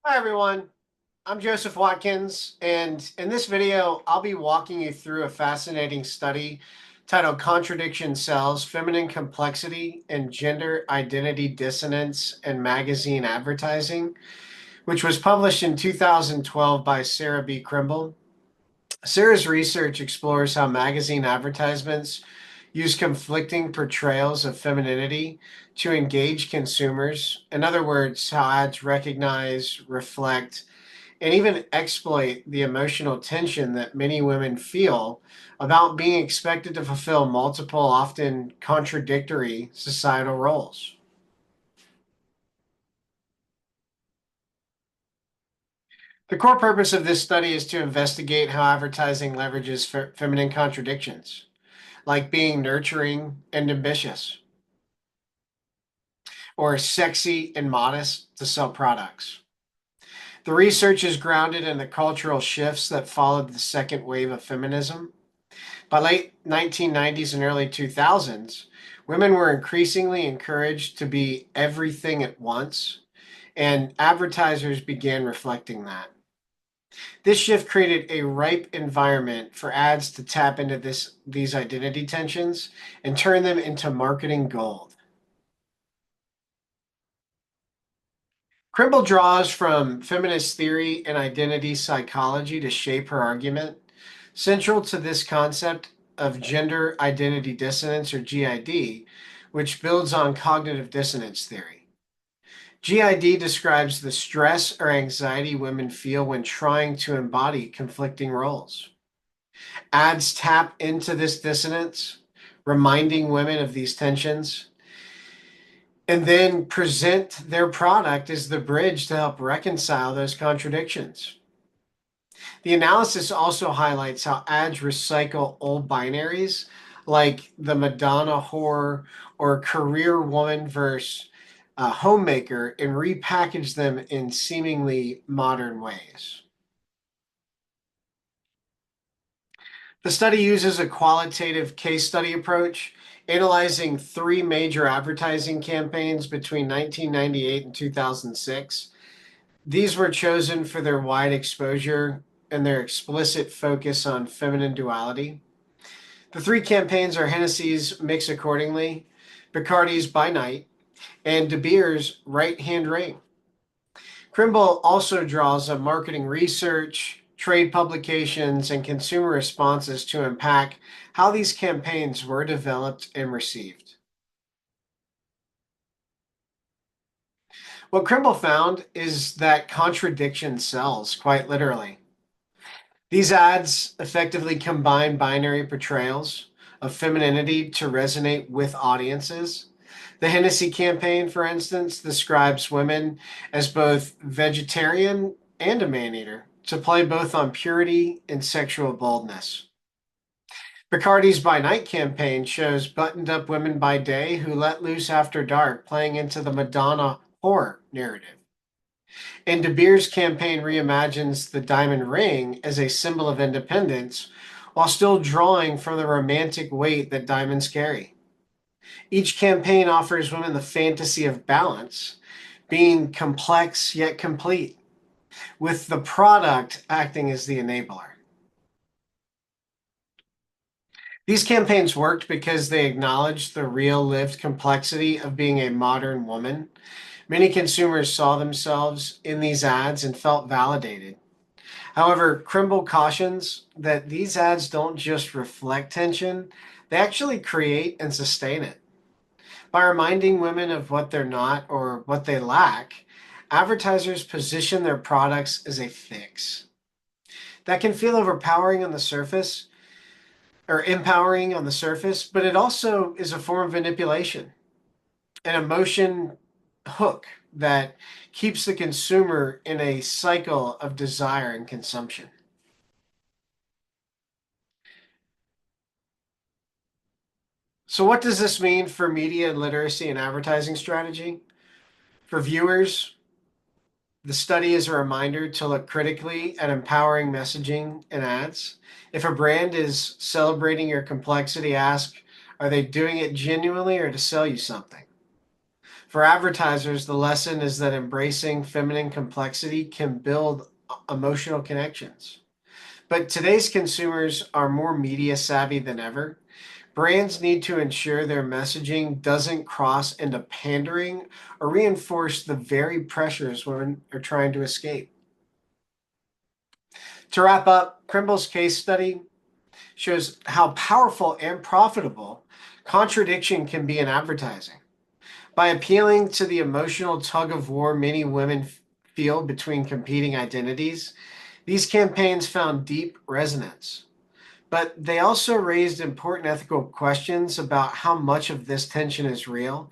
Hi everyone, I'm Joseph Watkins, and in this video, I'll be walking you through a fascinating study titled Contradiction Sells, Feminine Complexity and Gender Identity Dissonance in Magazine Advertising, which was published in 2012 by Sarah B. Crymble. Sarah's research explores how magazine advertisements use conflicting portrayals of femininity to engage consumers. In other words, how ads recognize, reflect, and even exploit the emotional tension that many women feel about being expected to fulfill multiple, often contradictory societal roles. The core purpose of this study is to investigate how advertising leverages feminine contradictions, like being nurturing and ambitious, or sexy and modest to sell products. The research is grounded in the cultural shifts that followed the second wave of feminism. By late 1990s and early 2000s, women were increasingly encouraged to be everything at once, and advertisers began reflecting that. This shift created a ripe environment for ads to tap into these identity tensions and turn them into marketing gold. Crymble draws from feminist theory and identity psychology to shape her argument. Central to this concept of gender identity dissonance, or GID, which builds on cognitive dissonance theory. GID describes the stress or anxiety women feel when trying to embody conflicting roles. Ads tap into this dissonance, reminding women of these tensions, and then present their product as the bridge to help reconcile those contradictions. The analysis also highlights how ads recycle old binaries like the Madonna whore or career woman versus homemaker and repackage them in seemingly modern ways. The study uses a qualitative case study approach, analyzing three major advertising campaigns between 1998 and 2006. These were chosen for their wide exposure and their explicit focus on feminine duality. The three campaigns are Hennessy's Mix Accordingly, Bacardi's By Night, and De Beers' Right Hand Ring. Crymble also draws on marketing research, trade publications, and consumer responses to unpack how these campaigns were developed and received. What Crymble found is that contradiction sells, quite literally. These ads effectively combine binary portrayals of femininity to resonate with audiences. The Hennessy campaign, for instance, describes women as both vegetarian and a man-eater, to play both on purity and sexual boldness. Bacardi's By Night campaign shows buttoned-up women by day who let loose after dark, playing into the Madonna whore narrative. And De Beers' campaign reimagines the diamond ring as a symbol of independence while still drawing from the romantic weight that diamonds carry. Each campaign offers women the fantasy of balance, being complex yet complete, with the product acting as the enabler. These campaigns worked because they acknowledged the real lived complexity of being a modern woman. Many consumers saw themselves in these ads and felt validated. However, Crymble cautions that these ads don't just reflect tension, they actually create and sustain it. By reminding women of what they're not or what they lack, advertisers position their products as a fix. That can feel overpowering on the surface or empowering on the surface, but it also is a form of manipulation, an emotion hook that keeps the consumer in a cycle of desire and consumption. So, what does this mean for media literacy and advertising strategy? For viewers, the study is a reminder to look critically at empowering messaging and ads. If a brand is celebrating your complexity, ask, are they doing it genuinely or to sell you something? For advertisers, the lesson is that embracing feminine complexity can build emotional connections. But today's consumers are more media savvy than ever. Brands need to ensure their messaging doesn't cross into pandering or reinforce the very pressures women are trying to escape. To wrap up, Crymble's case study shows how powerful and profitable contradiction can be in advertising. By appealing to the emotional tug of war many women feel between competing identities, these campaigns found deep resonance. But they also raised important ethical questions about how much of this tension is real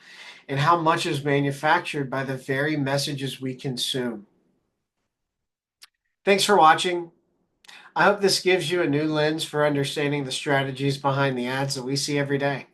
and how much is manufactured by the very messages we consume. Thanks for watching. I hope this gives you a new lens for understanding the strategies behind the ads that we see every day.